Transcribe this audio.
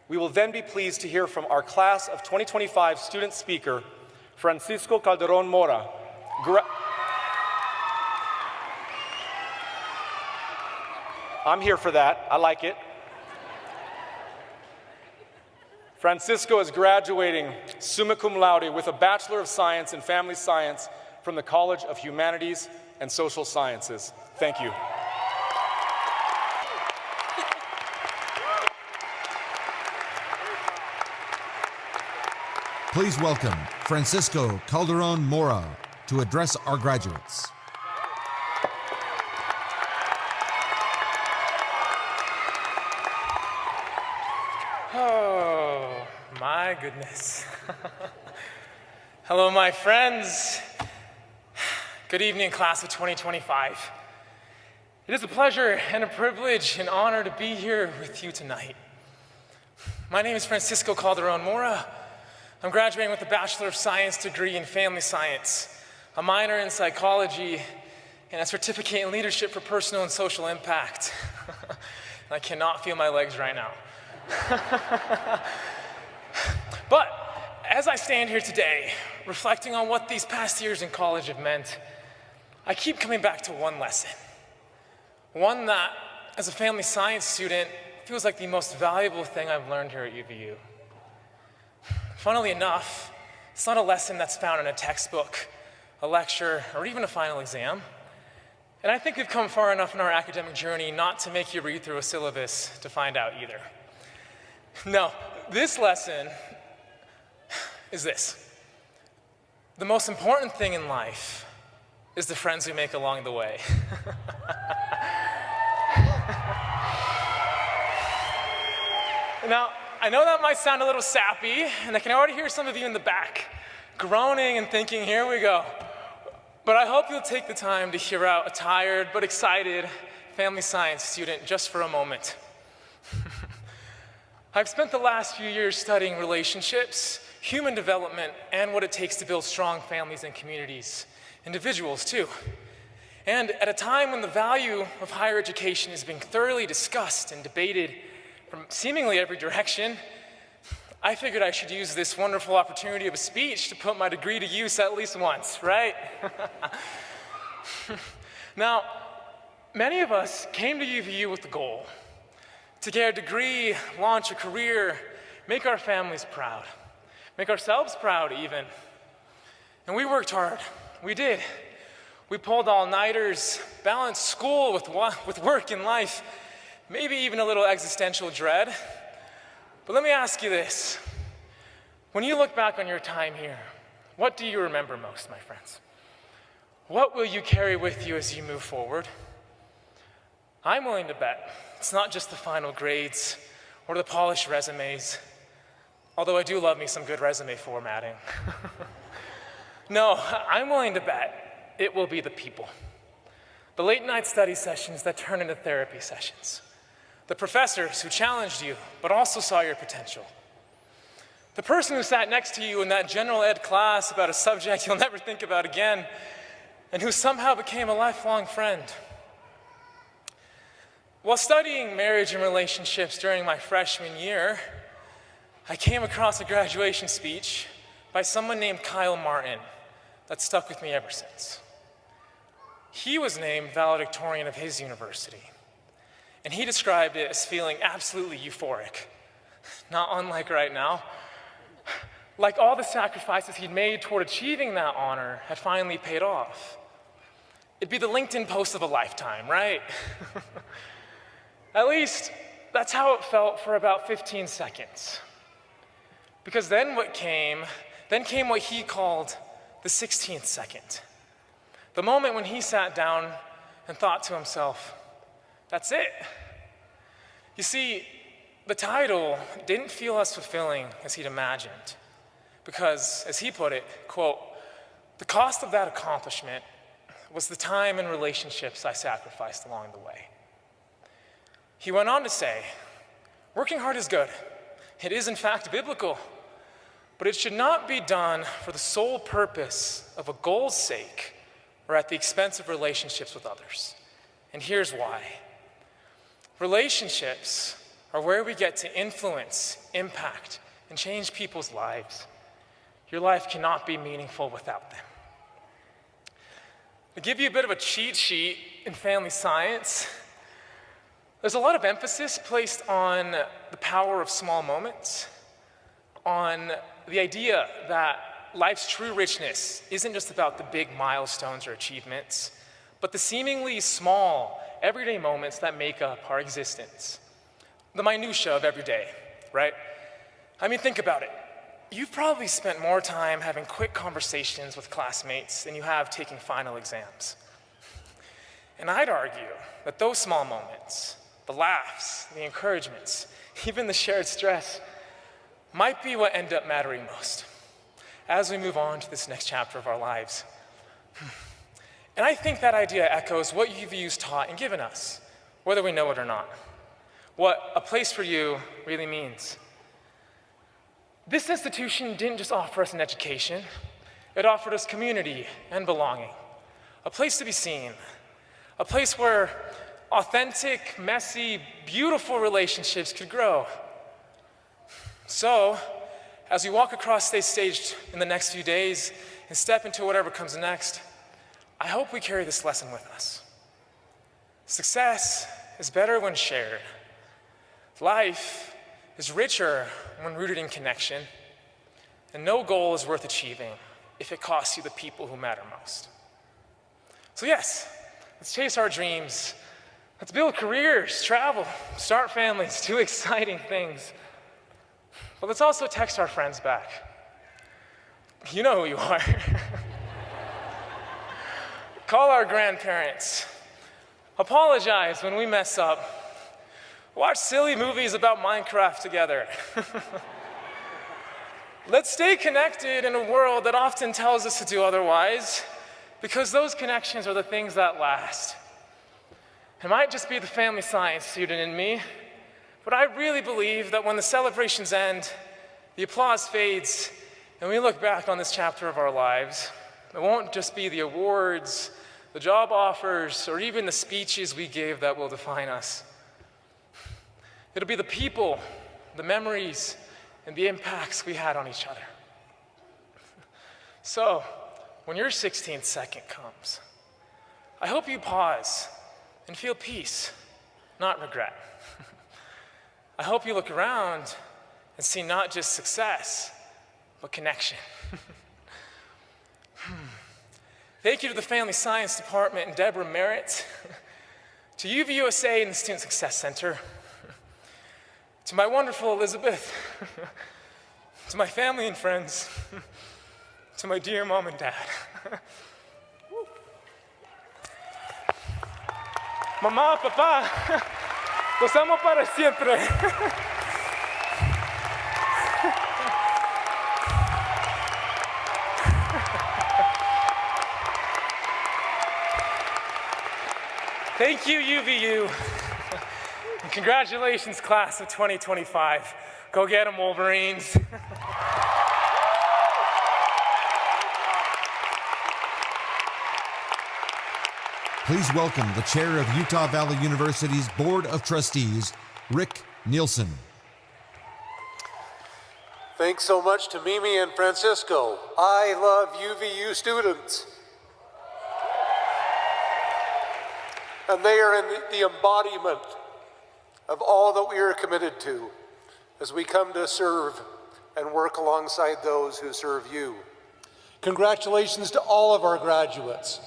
We will then be pleased to hear from our class of 2025 student speaker, Francisco Calderon-Mora. I'm here for that. I like it. Francisco is graduating summa cum laude with a Bachelor of Science in Family Science from the College of Humanities and Social Sciences. Thank you. Please welcome Francisco Calderon-Mora to address our graduates. Oh, my goodness. Hello, my friends. Good evening, class of 2025. It is a pleasure and a privilege and honor to be here with you tonight. My name is Francisco Calderon-Mora. I'm graduating with a Bachelor of Science degree in Family Science, a minor in Psychology, and a certificate in Leadership for Personal and Social Impact. I cannot feel my legs right now. But as I stand here today, reflecting on what these past years in college have meant, I keep coming back to one lesson. One that, as a family science student, feels like the most valuable thing I've learned here at UVU. Funnily enough, it's not a lesson that's found in a textbook, a lecture, or even a final exam. And I think we've come far enough in our academic journey not to make you read through a syllabus to find out either. No, this lesson is this. The most important thing in life is the friends we make along the way. Now, I know that might sound a little sappy, and I can already hear some of you in the back groaning and thinking, here we go. But I hope you'll take the time to hear out a tired but excited family science student just for a moment. I've spent the last few years studying relationships, human development, and what it takes to build strong families and communities, individuals too. And at a time when the value of higher education is being thoroughly discussed and debated from seemingly every direction, I figured I should use this wonderful opportunity of a speech to put my degree to use at least once, right? Now, many of us came to UVU with the goal to get a degree, launch a career, make our families proud, make ourselves proud even. And we worked hard. We did. We pulled all-nighters, balanced school with work and life, maybe even a little existential dread. But let me ask you this. When you look back on your time here, what do you remember most, my friends? What will you carry with you as you move forward? I'm willing to bet it's not just the final grades or the polished resumes, although I do love me some good resume formatting. No, I'm willing to bet it will be the people. The late-night study sessions that turn into therapy sessions. The professors who challenged you, but also saw your potential. The person who sat next to you in that general ed class about a subject you'll never think about again, and who somehow became a lifelong friend. While studying marriage and relationships during my freshman year, I came across a graduation speech by someone named Kyle Martin that stuck with me ever since. He was named valedictorian of his university. And he described it as feeling absolutely euphoric, not unlike right now. Like all the sacrifices he'd made toward achieving that honor had finally paid off. It'd be the LinkedIn post of a lifetime, right? At least, that's how it felt for about 15 seconds. Because then came what he called the 16th second. The moment when he sat down and thought to himself, that's it. You see, the title didn't feel as fulfilling as he'd imagined because, as he put it, quote, the cost of that accomplishment was the time and relationships I sacrificed along the way. He went on to say, working hard is good. It is in fact biblical, but it should not be done for the sole purpose of a goal's sake or at the expense of relationships with others. And here's why. Relationships are where we get to influence, impact, and change people's lives. Your life cannot be meaningful without them. To give you a bit of a cheat sheet in family science, there's a lot of emphasis placed on the power of small moments, on the idea that life's true richness isn't just about the big milestones or achievements, but the seemingly small, everyday moments that make up our existence. The minutia of every day, right? I mean, think about it. You've probably spent more time having quick conversations with classmates than you have taking final exams. And I'd argue that those small moments, the laughs, the encouragements, even the shared stress, might be what end up mattering most as we move on to this next chapter of our lives. And I think that idea echoes what UVU's taught and given us, whether we know it or not. What a place for you really means. This institution didn't just offer us an education, it offered us community and belonging. A place to be seen, a place where authentic, messy, beautiful relationships could grow. So, as we walk across this stage in the next few days and step into whatever comes next, I hope we carry this lesson with us. Success is better when shared. Life is richer when rooted in connection, and no goal is worth achieving if it costs you the people who matter most. So yes, let's chase our dreams. Let's build careers, travel, start families, do exciting things. But let's also text our friends back. You know who you are. Call our grandparents. Apologize when we mess up. Watch silly movies about Minecraft together. Let's stay connected in a world that often tells us to do otherwise, because those connections are the things that last. It might just be the family science student in me, but I really believe that when the celebrations end, the applause fades, and we look back on this chapter of our lives, it won't just be the awards, the job offers, or even the speeches we gave that will define us. It'll be the people, the memories, and the impacts we had on each other. So, when your 16th second comes, I hope you pause and feel peace, not regret. I hope you look around and see not just success, but connection. Thank you to the Family Science Department and Deborah Merritt, to UVUSA and the Student Success Center, to my wonderful Elizabeth, to my family and friends, to my dear mom and dad. Mamá, papá, los amo para siempre. Thank you, UVU. And congratulations, class of 2025. Go get 'em, Wolverines. Please welcome the chair of Utah Valley University's Board of Trustees, Rick Nielsen. Thanks so much to Mimi and Francisco. I love UVU students. And they are in the embodiment of all that we are committed to as we come to serve and work alongside those who serve you. Congratulations to all of our graduates.